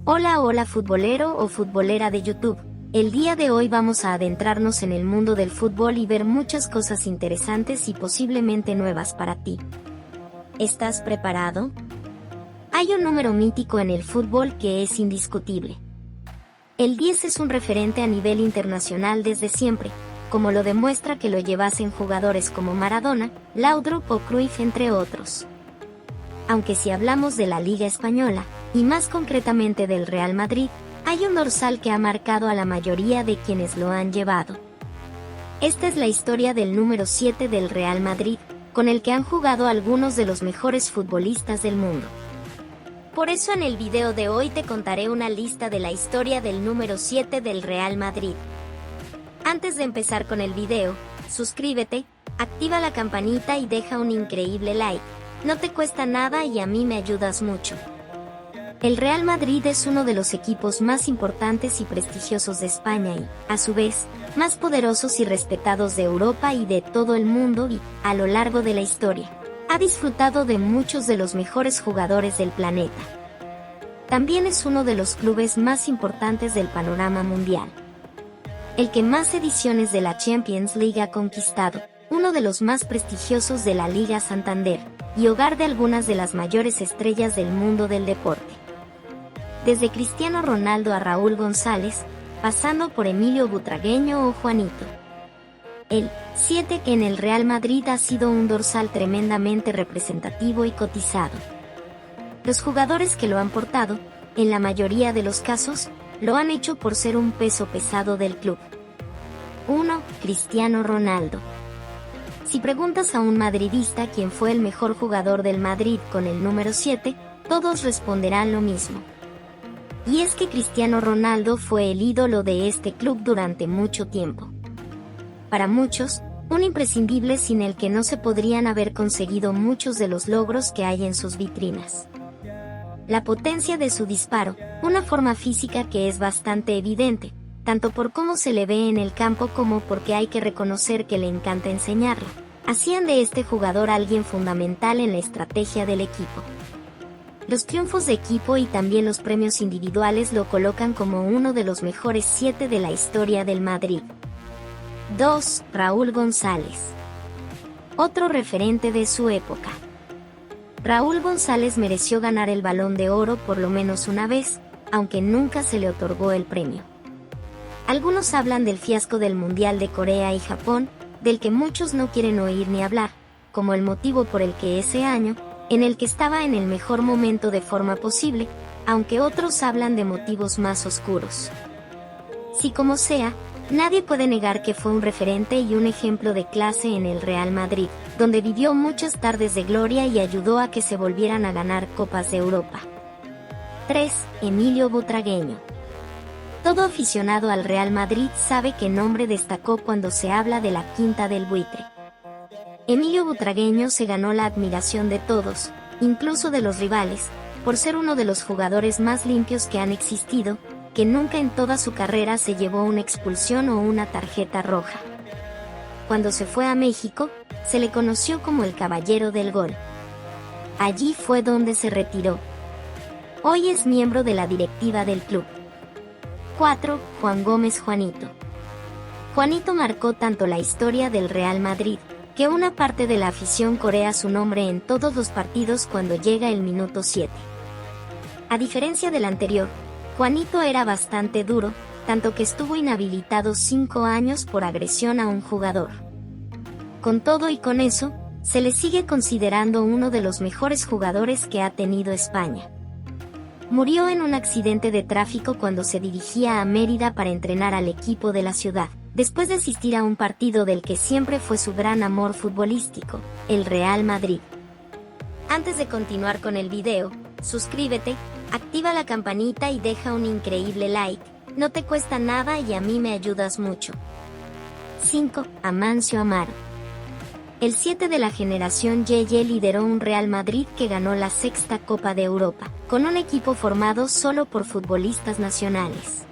Hola, hola futbolero o futbolera de YouTube. El día de hoy vamos a adentrarnos en el mundo del fútbol y ver muchas cosas interesantes y posiblemente nuevas para ti. ¿Estás preparado? Hay un número mítico en el fútbol que es indiscutible. El 10 es un referente a nivel internacional desde siempre, como lo demuestra que lo llevasen jugadores como Maradona, Laudrup o Cruyff entre otros. Aunque si hablamos de la Liga Española, y más concretamente del Real Madrid, hay un dorsal que ha marcado a la mayoría de quienes lo han llevado. Esta es la historia del número 7 del Real Madrid, con el que han jugado algunos de los mejores futbolistas del mundo. Por eso en el video de hoy te contaré una lista de la historia del número 7 del Real Madrid. Antes de empezar con el video, suscríbete, activa la campanita y deja un increíble like. No te cuesta nada y a mí me ayudas mucho. El Real Madrid es uno de los equipos más importantes y prestigiosos de España y, a su vez, más poderosos y respetados de Europa y de todo el mundo y, a lo largo de la historia, ha disfrutado de muchos de los mejores jugadores del planeta. También es uno de los clubes más importantes del panorama mundial. El que más ediciones de la Champions League ha conquistado, uno de los más prestigiosos de la Liga Santander, y hogar de algunas de las mayores estrellas del mundo del deporte. Desde Cristiano Ronaldo a Raúl González, pasando por Emilio Butragueño o Juanito. El 7 en el Real Madrid ha sido un dorsal tremendamente representativo y cotizado. Los jugadores que lo han portado, en la mayoría de los casos, lo han hecho por ser un peso pesado del club. 1. Cristiano Ronaldo. Si preguntas a un madridista quién fue el mejor jugador del Madrid con el número 7, todos responderán lo mismo. Y es que Cristiano Ronaldo fue el ídolo de este club durante mucho tiempo. Para muchos, un imprescindible sin el que no se podrían haber conseguido muchos de los logros que hay en sus vitrinas. La potencia de su disparo, una forma física que es bastante evidente, tanto por cómo se le ve en el campo como porque hay que reconocer que le encanta enseñarlo, hacían de este jugador alguien fundamental en la estrategia del equipo. Los triunfos de equipo y también los premios individuales lo colocan como uno de los mejores 7 de la historia del Madrid. 2. Raúl González. Otro referente de su época. Raúl González mereció ganar el Balón de Oro por lo menos una vez, aunque nunca se le otorgó el premio. Algunos hablan del fiasco del Mundial de Corea y Japón, del que muchos no quieren oír ni hablar, como el motivo por el que ese año, en el que estaba en el mejor momento de forma posible, aunque otros hablan de motivos más oscuros. Si como sea, nadie puede negar que fue un referente y un ejemplo de clase en el Real Madrid, donde vivió muchas tardes de gloria y ayudó a que se volvieran a ganar Copas de Europa. 3. Emilio Butragueño. Todo aficionado al Real Madrid sabe qué nombre destacó cuando se habla de la Quinta del Buitre. Emilio Butragueño se ganó la admiración de todos, incluso de los rivales, por ser uno de los jugadores más limpios que han existido, que nunca en toda su carrera se llevó una expulsión o una tarjeta roja. Cuando se fue a México, se le conoció como el Caballero del Gol. Allí fue donde se retiró. Hoy es miembro de la directiva del club. 4. Juan Gómez Juanito. Juanito marcó tanto la historia del Real Madrid, que una parte de la afición corea su nombre en todos los partidos cuando llega el minuto 7. A diferencia del anterior, Juanito era bastante duro, tanto que estuvo inhabilitado 5 años por agresión a un jugador. Con todo y con eso, se le sigue considerando uno de los mejores jugadores que ha tenido España. Murió en un accidente de tráfico cuando se dirigía a Mérida para entrenar al equipo de la ciudad, después de asistir a un partido del que siempre fue su gran amor futbolístico, el Real Madrid. Antes de continuar con el video, suscríbete, activa la campanita y deja un increíble like, no te cuesta nada y a mí me ayudas mucho. 5. Amancio Amaro. El 7 de la generación Yeye lideró un Real Madrid que ganó la 6ª Copa de Europa, con un equipo formado solo por futbolistas nacionales.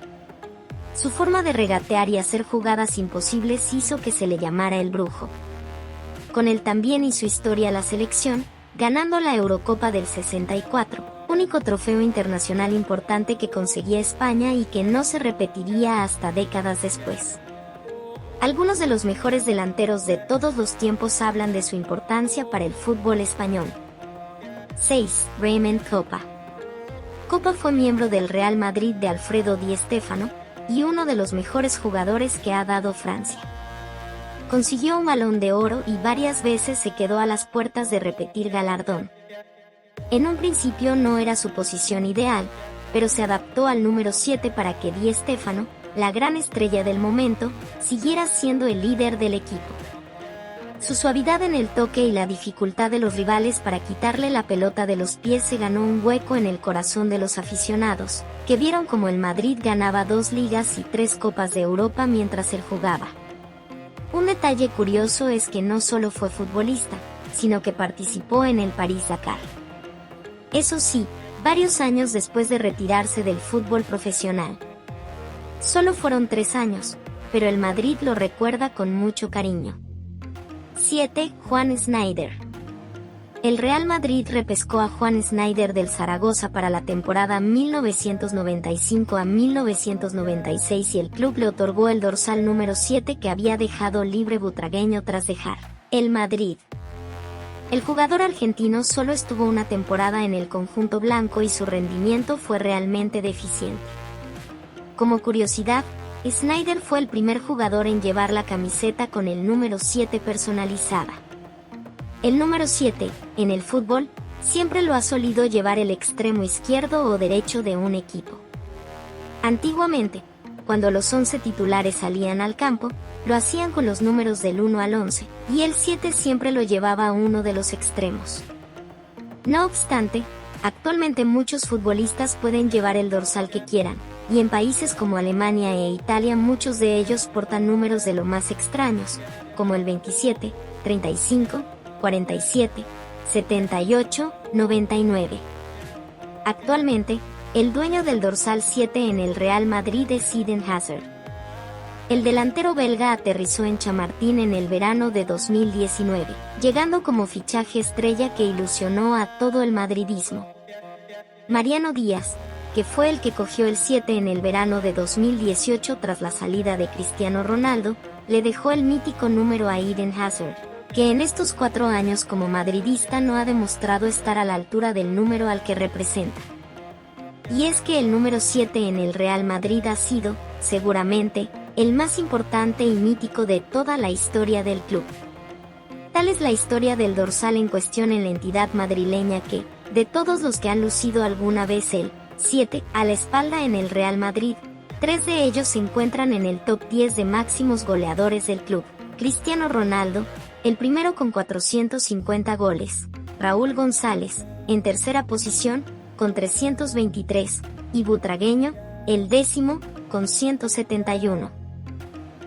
Su forma de regatear y hacer jugadas imposibles hizo que se le llamara el Brujo. Con él también hizo historia la selección, ganando la Eurocopa del 64, único trofeo internacional importante que conseguía España y que no se repetiría hasta décadas después. Algunos de los mejores delanteros de todos los tiempos hablan de su importancia para el fútbol español. 6. Raymond Kopa. Kopa fue miembro del Real Madrid de Alfredo Di Stéfano y uno de los mejores jugadores que ha dado Francia. Consiguió un Balón de Oro y varias veces se quedó a las puertas de repetir galardón. En un principio no era su posición ideal, pero se adaptó al número 7 para que Di Stéfano, la gran estrella del momento, siguiera siendo el líder del equipo. Su suavidad en el toque y la dificultad de los rivales para quitarle la pelota de los pies se ganó un hueco en el corazón de los aficionados, que vieron como el Madrid ganaba 2 ligas y 3 copas de Europa mientras él jugaba. Un detalle curioso es que no solo fue futbolista, sino que participó en el París-Dakar. Eso sí, varios años después de retirarse del fútbol profesional. Solo fueron 3 años, pero el Madrid lo recuerda con mucho cariño. 7. Juan Snyder. El Real Madrid repescó a Juan Snyder del Zaragoza para la temporada 1995 a 1996 y el club le otorgó el dorsal número 7 que había dejado libre Butragueño tras dejar el Madrid. El jugador argentino solo estuvo una temporada en el conjunto blanco y su rendimiento fue realmente deficiente. Como curiosidad, Snyder fue el primer jugador en llevar la camiseta con el número 7 personalizada. El número 7, en el fútbol, siempre lo ha solido llevar el extremo izquierdo o derecho de un equipo. Antiguamente, cuando los 11 titulares salían al campo, lo hacían con los números del 1 al 11, y el 7 siempre lo llevaba a uno de los extremos. No obstante, actualmente muchos futbolistas pueden llevar el dorsal que quieran, y en países como Alemania e Italia muchos de ellos portan números de lo más extraños, como el 27, 35, 47, 78, 99. Actualmente, el dueño del dorsal 7 en el Real Madrid es Eden Hazard. El delantero belga aterrizó en Chamartín en el verano de 2019, llegando como fichaje estrella que ilusionó a todo el madridismo. Mariano Díaz, que fue el que cogió el 7 en el verano de 2018 tras la salida de Cristiano Ronaldo, le dejó el mítico número a Eden Hazard, que en estos 4 años como madridista no ha demostrado estar a la altura del número al que representa. Y es que el número 7 en el Real Madrid ha sido, seguramente, el más importante y mítico de toda la historia del club. Tal es la historia del dorsal en cuestión en la entidad madrileña que, de todos los que han lucido alguna vez el 7 a la espalda en el Real Madrid, 3 de ellos se encuentran en el top 10 de máximos goleadores del club. Cristiano Ronaldo, el primero con 450 goles, Raúl González, en tercera posición, con 323, y Butragueño, el décimo, con 171.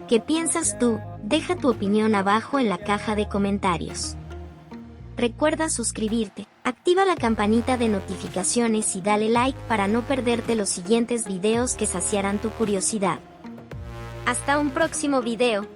¿Qué piensas tú? Deja tu opinión abajo en la caja de comentarios. Recuerda suscribirte, activa la campanita de notificaciones y dale like para no perderte los siguientes videos que saciarán tu curiosidad. Hasta un próximo video.